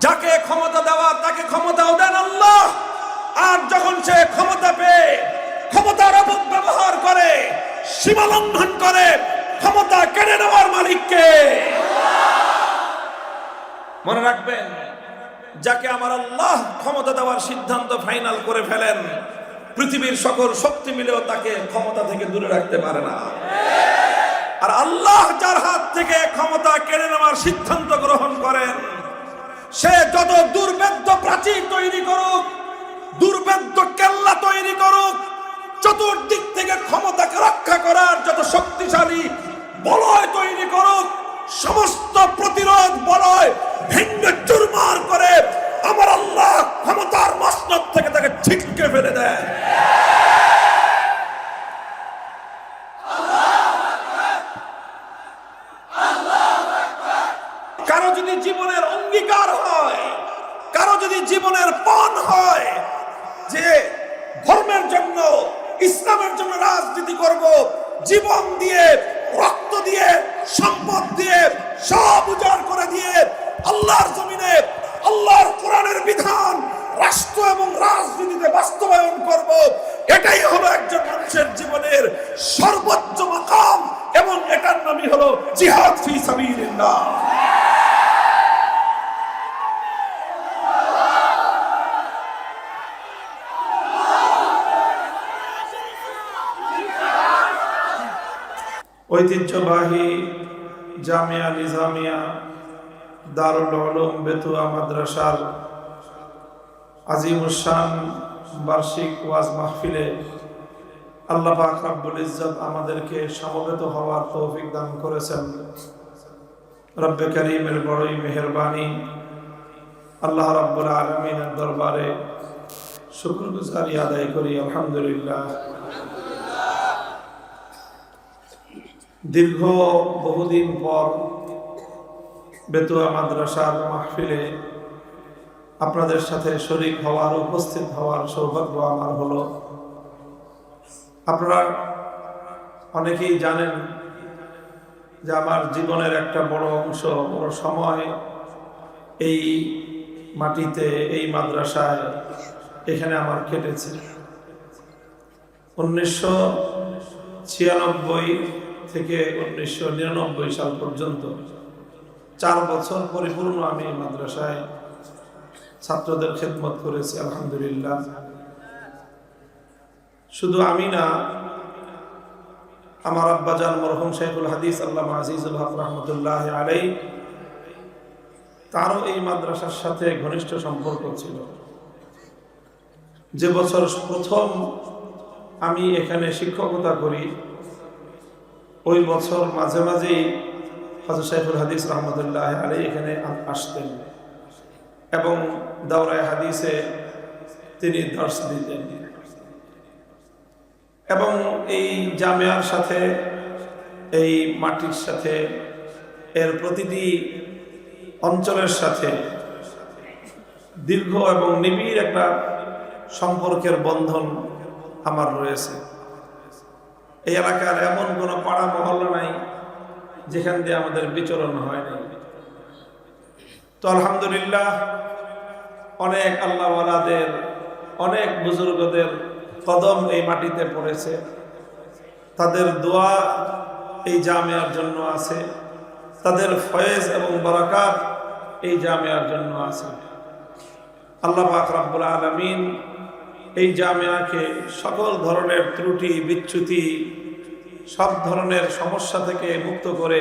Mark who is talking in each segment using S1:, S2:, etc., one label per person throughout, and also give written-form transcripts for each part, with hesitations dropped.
S1: যাকে ক্ষমতা দেওয়ার তাকে ক্ষমতাও দেন আল্লাহ। আর যখন সে ক্ষমতা পেয়ে ক্ষমতার অপব্যবহার করে, সীমা লঙ্ঘন করে, ক্ষমতা কেড়ে নেওয়ার মালিককে মনে রাখবেন। যাকে আমার আল্লাহ ক্ষমতা দেওয়ার সিদ্ধান্ত ফাইনাল করে ফেলেন, পৃথিবীর সকল শক্তি মিলেও তাকে ক্ষমতা থেকে দূরে রাখতে পারে না। আর আল্লাহ যার হাত থেকে ক্ষমতা কেড়ে নেওয়ার সিদ্ধান্ত গ্রহণ করেন, সে যত দুর্ভেদ্য প্রাচীর তৈরি করুক, দুর্ভেদ্য কেল্লা তৈরি করুক, চতুর্দিক থেকে ক্ষমতাকে রক্ষা করার যত শক্তিশালী বলয় তৈরি করুক, সমস্ত প্রতিরোধ বলয় ভেঙে চুরমার করে আমার আল্লাহ ক্ষমতার মসনদ থেকে তাকে ছিটকে ফেলে দেয়। কারো যদি জীবনের অঙ্গীকার হয়, কারো যদি জীবনের পণ হয় যে ধর্মের জন্য, ইসলামের জন্য রাজনীতি করব, জীবন দিয়ে, রক্ত দিয়ে, সম্পদ দিয়ে, সব উজাড় করে দিয়ে আল্লাহর জমিনে আল্লাহর কোরআনের বিধান রাষ্ট্র এবং রাজনীতিতে বাস্তবায়ন করব, এটাই হলো একজন মানুষের জীবনের সর্বোচ্চ মাকাম, এবং এটার নামই হলো জিহাদ ফি সাবিলিল্লাহ। ঐতিহ্যবাহী জামিয়া নিজামিয়া দারুল উলুম বেতুয়া মাদ্রাসার আজিমুশান বার্ষিক ওয়াজ মাহফিলে আল্লাহ পাক রব্বুল ইজ্জত আমাদেরকে সমবেত হওয়ার তৌফিক দান করেছেন। রব্বে কারীমের বড়ই মেহেরবানি। আল্লাহ রাব্বুল আলামিনের দরবারে শুকরগুজারি আদায় করি, আলহামদুলিল্লাহ। দীর্ঘ বহুদিন পর বেতুয়া মাদ্রাসার মাহফিলে আপনাদের সাথে শরীক হওয়ার, উপস্থিত হওয়ার সৌভাগ্য আমার হলো। আপনারা অনেকেই জানেন যে আমার জীবনের একটা বড় অংশ, বড় সময় এই মাটিতে, এই মাদ্রাসায়, এখানে আমার কেটেছে। 1996 থেকে 1999 সাল পর্যন্ত 4 বছর পরিপূর্ণ আমি মাদ্রাসায় ছাত্রদের খেদমত করেছি, আলহামদুলিল্লাহ। শুধু আমি না, আমার আব্বাজান মরহুম শাইখুল হাদিস আল্লামা আজিজুল হক রহমতুল্লাহ আলাইহি, তারও এই মাদ্রাসার সাথে ঘনিষ্ঠ সম্পর্ক ছিল। যে বছর প্রথম আমি এখানে শিক্ষকতা করি, ওই বছর মাঝে মাঝেই হযরত শাইখুল হাদিস রহমতুল্লাহ আলাইহি এখানে আসতেন এবং দাওরায়ে হাদিসে তিনি দর্শ দিতেন। এবং এই জামিয়ার সাথে, এই মাটির সাথে, এর প্রতিটি অঞ্চলের সাথে দীর্ঘ এবং নিবিড় একটা সম্পর্কের বন্ধন আমার রয়েছে। এই এলাকার এমন কোনো পাড়া মহল্লা নাই যেখান দিয়ে আমাদের বিচরণ হয় নাই। তো আলহামদুলিল্লাহ, অনেক আল্লাহওয়ালাদের, অনেক বুজুর্গদের কদম এই মাটিতে পড়েছে। তাদের দোয়া এই জামিয়ার জন্য আছে, তাদের ফয়েজ এবং বরকত এই জামিয়ার জন্য আছে। আল্লাহ পাক রব্বুল আলামিন এই জামিয়াকে সকল ধরনের ত্রুটি, বিচ্যুতি, সব ধরনের সমস্যা থেকে মুক্ত করে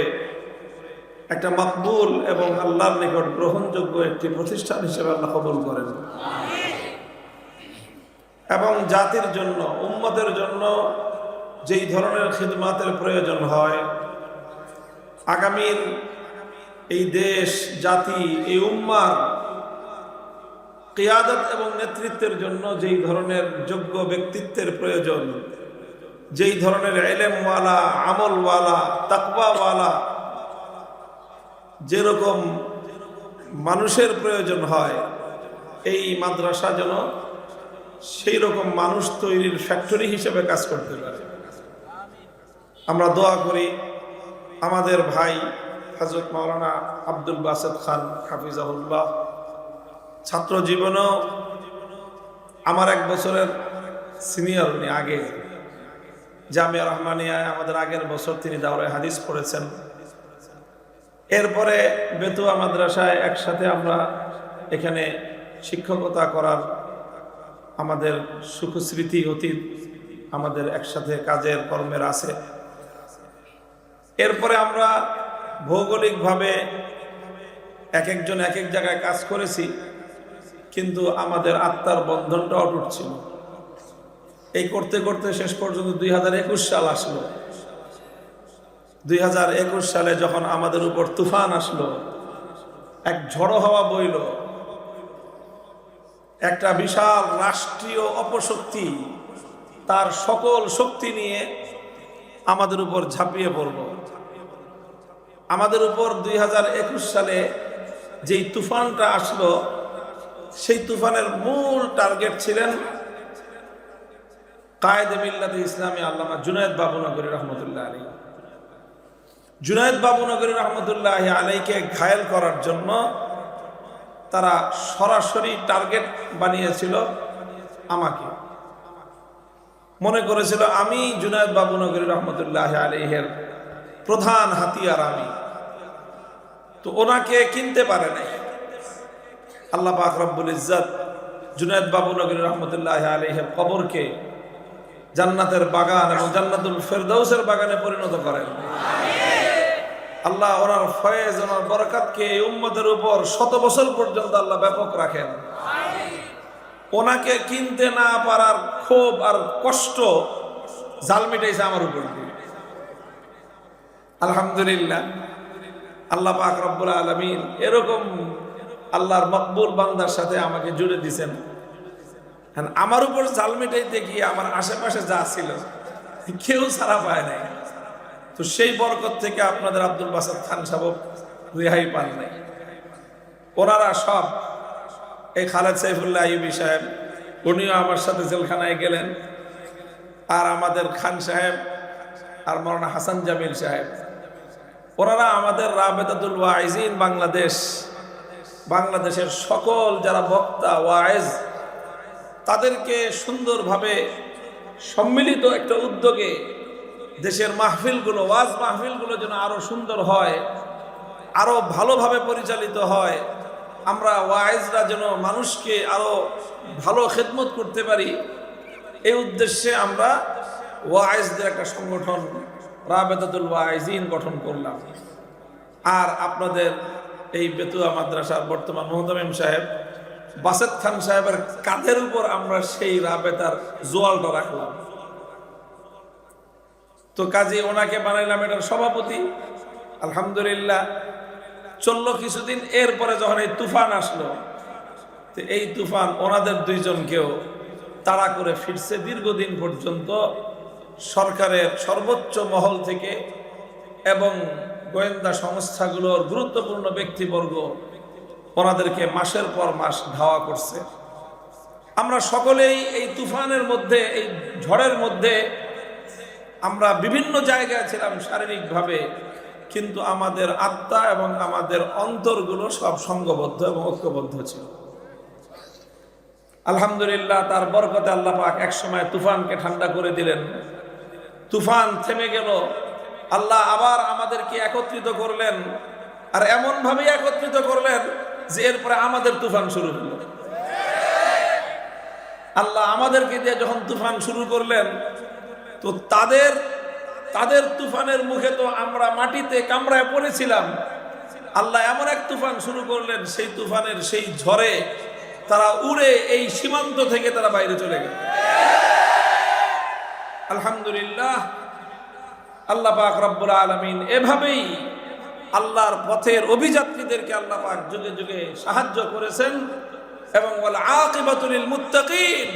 S1: একটা মকবুল এবং আল্লাহর নিকট গ্রহণযোগ্য একটি প্রতিষ্ঠান হিসেবে আল্লাহ কবুল করেন। এবং জাতির জন্য, উম্মতের জন্য যেই ধরনের খিদমাতের প্রয়োজন হয়, আগামীর এই দেশ, জাতি, এই উম্মার কিয়াদত এবং নেতৃত্বের জন্য যেই ধরনের যোগ্য ব্যক্তিত্বের প্রয়োজন, যেই ধরনের ইলমওয়ালা, আমলওয়ালা, তাকওয়াওয়ালা, যেরকম মানুষের প্রয়োজন হয়, এই মাদ্রাসা যেন সেই রকম মানুষ তৈরির ফ্যাক্টরি হিসেবে কাজ করতে পারে। আমরা দোয়া করি আমাদের ভাই হযরত মাওলানা আব্দুল বাসেত খান হাফিজাহুল্লাহ, ছাত্র জীবনেও আমার 1 বছরের সিনিয়র, উনি আগে জামিয়া রহমানিয়ায় আমাদের আগের বছর তিনি দাওরায়ে হাদিস পড়েছেন। এরপরে বেতুয়া মাদ্রাসায় একসাথে আমরা এখানে শিক্ষকতা করার আমাদের সুখস্মৃতি অতীত আমাদের একসাথে কাজের কর্মের আছে। এরপরে আমরা ভৌগোলিকভাবে এক একজন এক এক জায়গায় কাজ করেছি, কিন্তু আমাদের আত্মার বন্ধনটা অটুট ছিল। এই করতে করতে শেষ পর্যন্ত 2021 সাল আসলো। 2021 সালে যখন আমাদের উপর তুফান আসলো, এক ঝড়ো হাওয়া বইল, একটা বিশাল রাষ্ট্রীয় অপশক্তি তার সকল শক্তি নিয়ে আমাদের উপর ঝাঁপিয়ে পড়ল। আমাদের উপর 2021 সালে যেই তুফানটা আসলো, সেই তুফানের মূল টার্গেট ছিলেন কায়েদে মিল্লাতে ইসলামী আল্লামা জুনায়েদ বাবুনগরী রহমতুল্লাহ আলাইহি। জুনায়েদ বাবুনগরী রহমতুল্লাহ আলাইহিকে ঘায়েল করার জন্য তারা সরাসরি টার্গেট বানিয়েছিল আমাকে। মনে করেছিল আমি জুনায়েদ বাবুনগরী রহমতুল্লাহ আলাইহির প্রধান হাতিয়ার আমি। তো ওনাকে কিনতে পারে নাই। আল্লাহ পাক রব্বুল ইজ্জত জুনায়েদ বাবুনগরী রহমতুল্লাহ আলাইহির কবরকে জান্নাতের বাগান এবং জান্নাতুল ফেরদাউসের বাগানে পরিণত করেন। আল্লাহ ওনার ফয়েজ, ওনার বরকতকে এই উম্মতের উপর 100 বছর পর্যন্ত আল্লাহ ব্যাপক রাখেন। ওনাকে কিনতে না পারার ক্ষোভ আর কষ্ট জাল মিটাইছে আমার উপর দিয়ে। আলহামদুলিল্লাহ, আল্লাহ পাক রব্বুল আলামিন এরকম আল্লাহর মকবুল বান্দার সাথে আমাকে জুড়ে দিয়েছেন। আমার উপর জাল মিটাইতে গিয়ে আমার আশেপাশে যা ছিল কেউ ছাড়া পায় নাই। তো সেই বরকত থেকে আপনাদের আব্দুল বাসাত খান সাহেব রেহাই পান নাই। ওনারা সব, এই খালেদ সাইফুল্লাহ আইয়ুবী সাহেব, উনিও আমার সাথে জেলখানায় গেলেন, আর আমাদের খান সাহেব আর মাওলানা হাসান জামিল সাহেব, ওনারা আমাদের রাবেতাতুল ওয়াইজিন বাংলাদেশের সকল যারা বক্তা ওয়াইজ, তাদেরকে সুন্দরভাবে সম্মিলিত একটা উদ্যোগে দেশের মাহফিলগুলো, ওয়াজ মাহফিলগুলো যেন আরো সুন্দর হয়, আরো ভালোভাবে পরিচালিত হয়, আমরা ওয়াইজরা যেন মানুষকে আরো ভালো খেদমত করতে পারি, এই উদ্দেশ্যে আমরা ওয়াইজদের একটা সংগঠন রাবেতাতুল ওয়াইজিন গঠন করলাম। আর আপনাদের এই বেতুয়া মাদ্রাসার বর্তমান মুহতামিম সাহেব বাসেত খান সাহেবের কাঁধের উপর আমরা সেই রাবেতার জোয়ালটা রাখলাম। তো কাজে ওনাকে বানাইলাম এটার সভাপতি। আলহামদুলিল্লাহ চললো কিছুদিন। এরপরে যখন এই তুফান আসলো, তো এই তুফান ওনাদের দুইজনকেও তাড়া করে ফিরছে। দীর্ঘদিন পর্যন্ত সরকারের সর্বোচ্চ মহল থেকে এবং গোয়েন্দা সংস্থাগুলোর গুরুত্বপূর্ণ ব্যক্তিবর্গ ওনাদেরকে মাসের পর মাস ধাওয়া করছে। আমরা সকলেই এই তুফানের মধ্যে, এই ঝড়ের মধ্যে আমরা বিভিন্ন জায়গায় ছিলাম শারীরিকভাবে, কিন্তু আমাদের আত্মা এবং আমাদের অন্তরগুলো সব সংঘবদ্ধ এবং ঐক্যবদ্ধ ছিল। আলহামদুলিল্লাহ, তার বরকতে আল্লাহ পাক এক সময় তুফানকে ঠান্ডা করে দিলেন। তুফান থেমে গেল। আল্লাহ আবার আমাদেরকে একত্রিত করলেন, আর এমন ভাবে একত্রিত করলেন যে এরপরে আমাদের তুফান শুরু হলো। আল্লাহ আমাদেরকে দিয়ে যখন তুফান শুরু করলেন, তো তাদের তুফানের মুখে তো আমরা মাটিতে কামড়ায় পড়েছিলাম। আল্লাহ এমন এক তুফান শুরু করলেন, সেই তুফানের সেই ঝড়ে তারা উড়ে এই সীমান্ত থেকে তারা বাইরে চলে গেল। আলহামদুলিল্লাহ, আল্লাহ পাক রব্বুল আলামিন এভাবেই আল্লাহর পথের অভিযাত্রীদেরকে আল্লাহ পাক যুগে যুগে সাহায্য করেছেন। এবং ওয়াল আকিবাতু লিল মুত্তাকিন,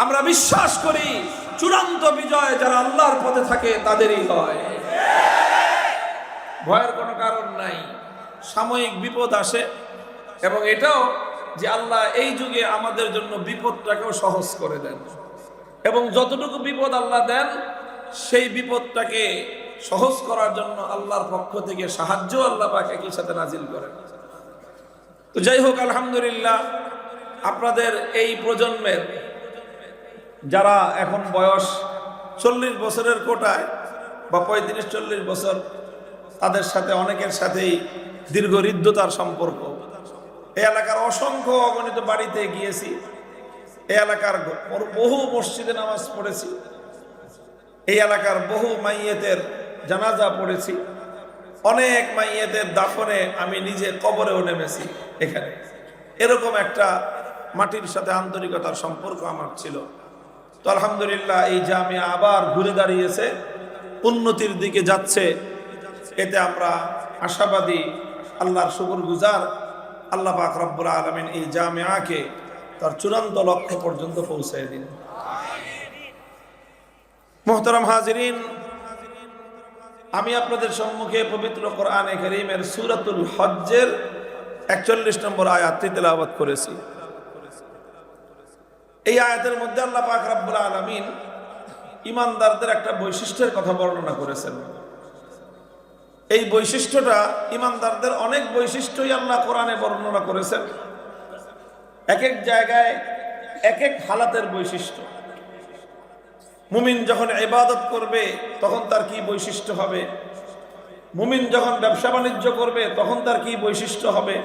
S1: আমরা বিশ্বাস করি চূড়ান্ত বিজয় যারা আল্লাহর পথে থাকে তাদেরই হয়। ভয়ের কোনো কারণ নাই। সাময়িক বিপদ আসে, এবং এটাও যে আল্লাহ এই যুগে আমাদের জন্য বিপদটাকেও সহজ করে দেন, এবং যতটুকু বিপদ আল্লাহ দেন সেই বিপদটাকে সহজ করার জন্য আল্লাহর পক্ষ থেকে সাহায্য আল্লাহ পাক একই সাথে নাজিল করেন। তো যাই হোক, আলহামদুলিল্লাহ আপনাদের এই প্রজন্মের যারা এখন বয়স 40 বছরের কোটায় বা 35-40 বছর, তাদের সাথে অনেকের সাথেই দীর্ঘ হৃদ্যতার সম্পর্ক। এই এলাকার অসংখ্য অগণিত বাড়িতে গিয়েছি, এই এলাকার বহু মসজিদে নামাজ পড়েছি, এই এলাকার বহু মাইয়েতের জানাজা পড়েছি, অনেক মাইয়েতের দাফনে আমি নিজে কবরেও নেমেছি। এখানে এরকম একটা মাটির সাথে আন্তরিকতার সম্পর্ক আমার ছিল। তো আলহামদুলিল্লাহ এই জামিয়া আবার ঘুরে দাঁড়িয়েছে, উন্নতির দিকে যাচ্ছে, এতে আমরা আশাবাদী, আল্লাহর শুকরগুজার। আল্লাহ পাক রব্বুল আলামিন এই জামিয়াকে তার চূড়ান্ত লক্ষ্য পর্যন্ত পৌঁছায় দিন। মুহতারাম হাজিরিন, আমি আপনাদের সম্মুখে পবিত্র কোরআনে কারীমের সূরাতুল হজ্জের 41 নম্বর আয়াতটি তেলাওয়াত করেছি। এই আয়াতের মধ্যে আল্লাহ পাক রব্বুল আলামিন ঈমানদারদের একটা বৈশিষ্ট্যের কথা বর্ণনা করেছেন। এই বৈশিষ্ট্যটা, ঈমানদারদের অনেক বৈশিষ্ট্যই আল্লাহ কোরআনে বর্ণনা করেছেন, এক এক জায়গায় এক এক হালাতের বৈশিষ্ট্য। মুমিন যখন ইবাদত করবে তখন তার কি বৈশিষ্ট্য হবে, মুমিন যখন ব্যবসা বাণিজ্য করবে তখন তার কি বৈশিষ্ট্য হবে,